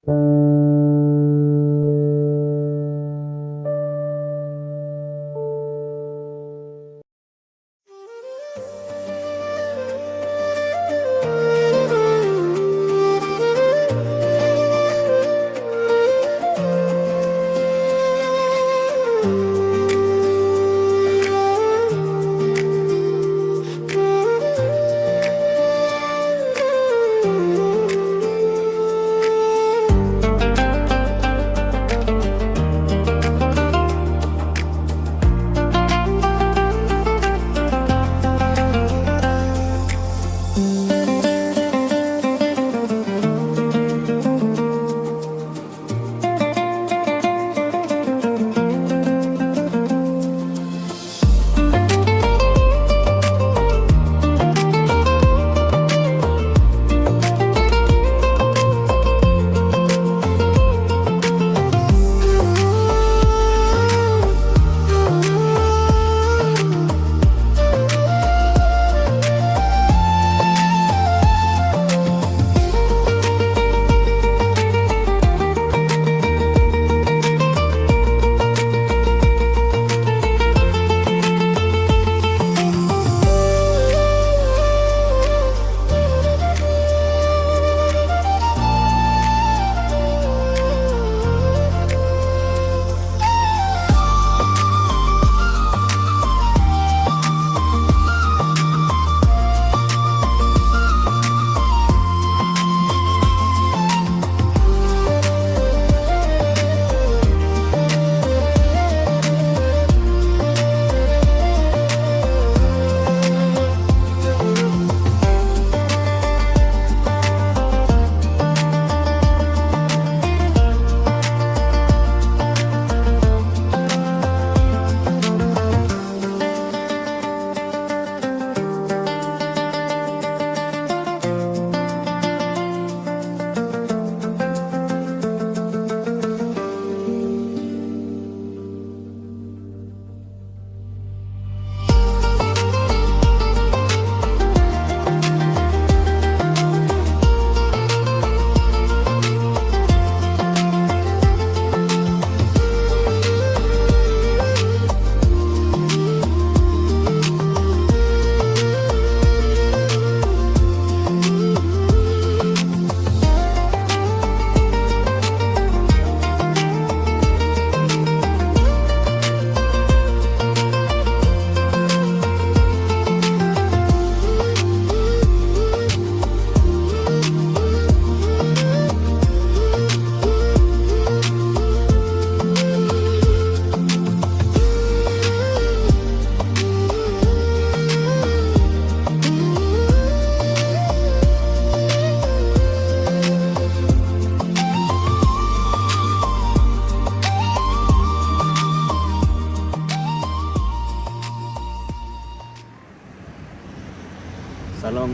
سلام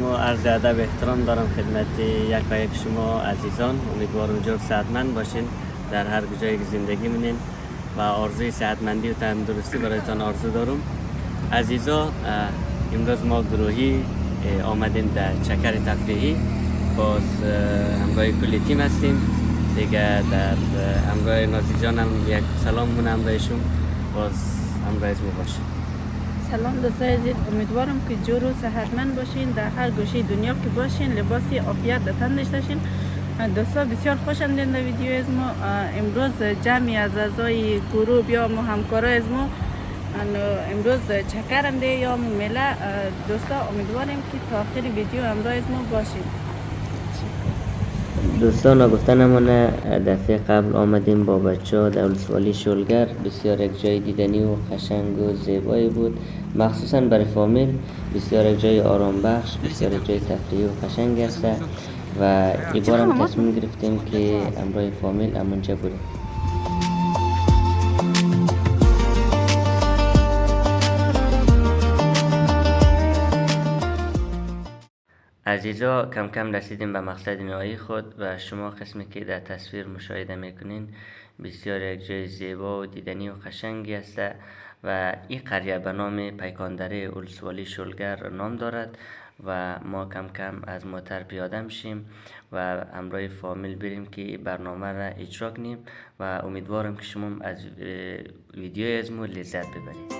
و عرض ادب احترام دارم خدمت یک و یک شما عزیزان. امیدوارم جور صحتمند باشین در هر جایی که زندگی منین و آرزوی صحتمندی و تندرستی برایتان آرزو دارم. عزیزا، امروز ما گروهی آمدیم در چکر تفریحی، باز همراه کلی تیم هستیم دیگه. در همراه نازی جانم یک سلام مون همراهشون، باز همراه ما باشین. سلام دوستای عزیز، امیدوارم که جور و صحتمند باشین، در هر گوشه دنیا که باشین لباسی عافیت در تن داشته باشین. دوستا بسیار خوش آمدین در ویدیو از ما. امروز جمعی از اعضای گروه یا همکارای از ما امروز چکرم ده یا میله. دوستا امیدوارم که تا آخر ویدیو همراه از ما باشین. دوستان گفتنمونه دفعه قبل آمدیم با بچه ها در ولسوالی شلگر. بسیار یک جای دیدنی و قشنگ و زیبایی بود، مخصوصا برای فامیل. بسیار یک جای آرام بخش، بسیار یک جای تفریحی و قشنگ است و این بار هم تصمیم گرفتیم که همراه فامیل همونجا بودیم. عزیزا، کم کم رسیدیم به مقصد نهایی خود و شما قسمی که در تصویر مشاهده میکنین بسیار یک جای زیبا و دیدنی و قشنگی است و این قریه به نام پیکاندره ولسوالی شلگر نام دارد و ما کم کم از موتر پیاده میشیم و همراه فامیل بریم که برنامه را اجرا کنیم و امیدوارم که شما از ویدیو از ما لذت ببرید.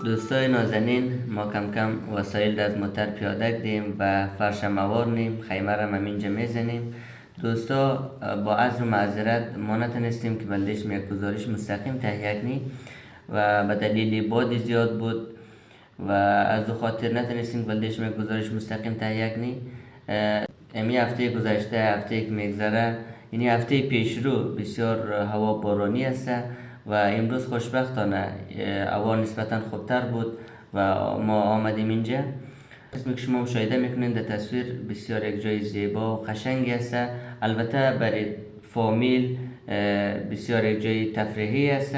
دوستای نازنین، ما کم کم وسایل از موتر پیاده کردیم و فرش موارنیم، خیمه را همینجا میزنیم. دوستا با عذر و معذرت ما نتونستیم که بلدش یک گزارش مستقیم تهیه کنیم و به دلیل باد زیاد بود و از او خاطر نتونستیم بلدش یک گزارش مستقیم تهیه کنیم. امی هفته گذشته، هفته که میگذره، یعنی هفته پیشرو بسیار هوا بارانی است و امروز خوشبختانه هوا نسبتا خوبتر بود و ما آمدیم اینجا. اسمی که شما مشاهده میکنین در تصویر بسیار یک جای زیبا و قشنگی است. البته برای فامیل بسیار یک جای تفریحی است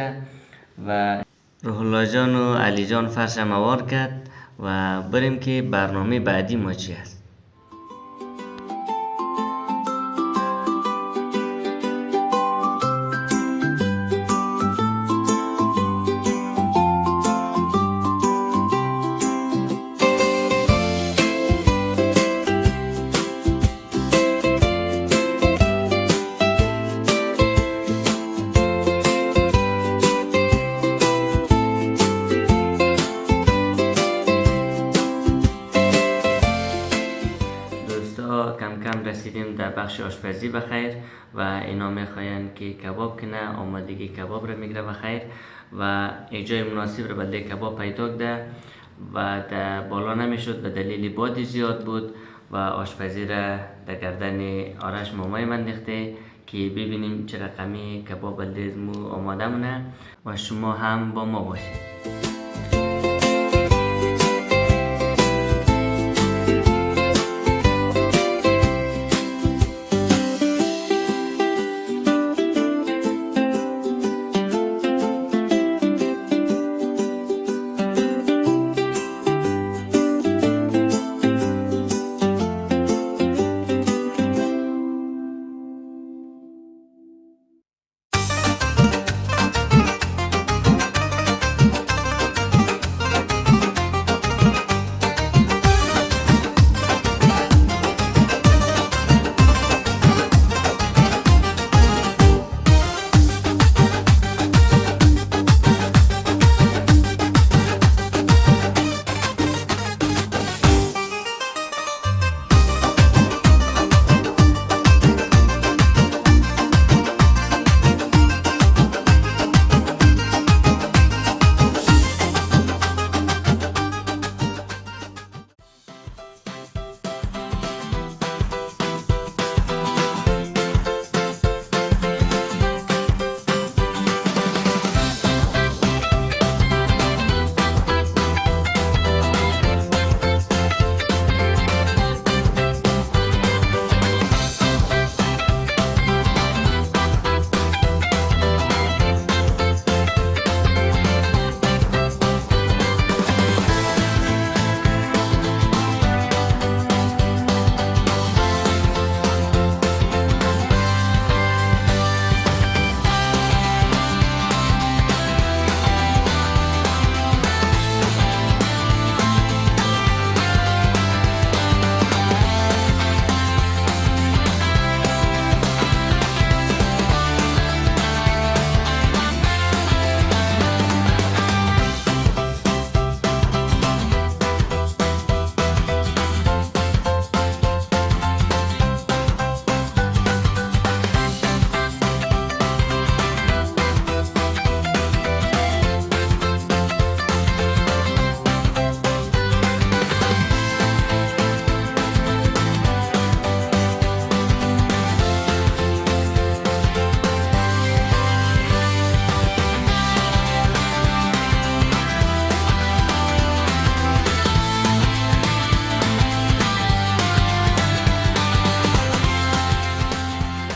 و روح الله جان و علی جان فرش موار کرد و بریم که برنامه بعدی ما چی است. کم کم رسیدیم در بخش آشپزی بخیر و اینا میخواین که کباب کنه، آمادگی کباب را میگیره بخیر و یک جای مناسب را بلده کباب پیدا کرده و در بالا نمیشد به دلیل باد زیاد بود و آشپزی را در گردن آرش مامای من انداخته که ببینیم چه رقمی کباب بلده مو آماده مونه و شما هم با ما باشید.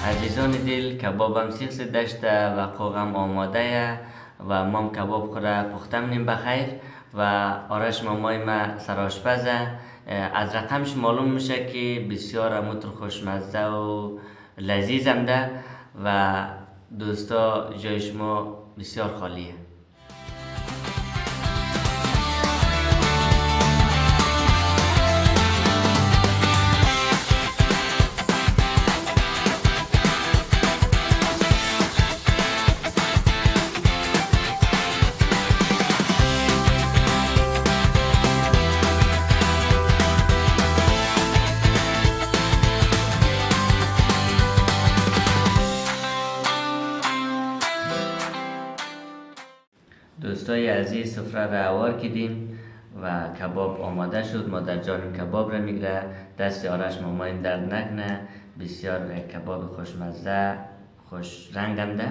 عزیزان دل، کبابم سیخ داشته و قوغم آماده و مام کباب خوره پخته منیم بخیر و آرش مامای ما سرآشپزه. از رقمش معلوم میشه که بسیار اموتر خوشمزه و لذیذم ده و دوستا جای شما بسیار خالیه. دوستای عزیز، سفره را اوار کردیم و کباب آماده شد. مادر جانم کباب را میگره، دست آرش ماماین درد نکنه. بسیار کباب خوشمزه، خوش رنگم ده.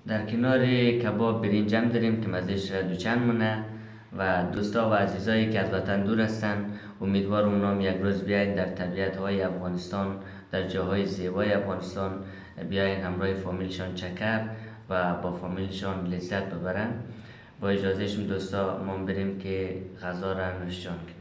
در کنار کباب برنجم داریم که مزهش را دوچند مونه و دوستا و عزیزایی که از وطن دور هستن، امیدوارم اونام یک روز بیاین در طبیعت های افغانستان، در جاهای زیبای افغانستان بیاین همراه فامیلشان چکر و با فامیلشان لذت ببرن. با اجازه شما دوستا ما بریم که غذا را نوشجان کنیم.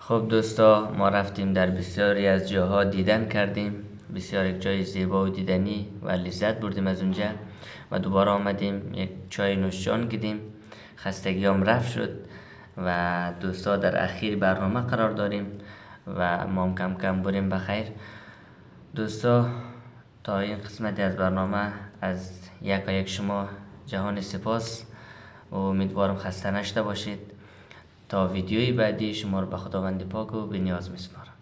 خب دوستا، ما رفتیم در بسیاری از جاها دیدن کردیم، بسیار یک جای زیبا و دیدنی و لذت بردیم از اونجا و دوباره آمدیم یک چای نوشجان کردیم. خستگیام رفت شد و دوستا در اخیر برنامه قرار داریم و ما هم کم کم بریم بخیر. دوستا تا این قسمتی از برنامه از یک شما جهان سپاس و امیدوارم خسته نشده باشید. تا ویدیوی بعدی شما رو به خداوند پاک و به نیاز میسپارم.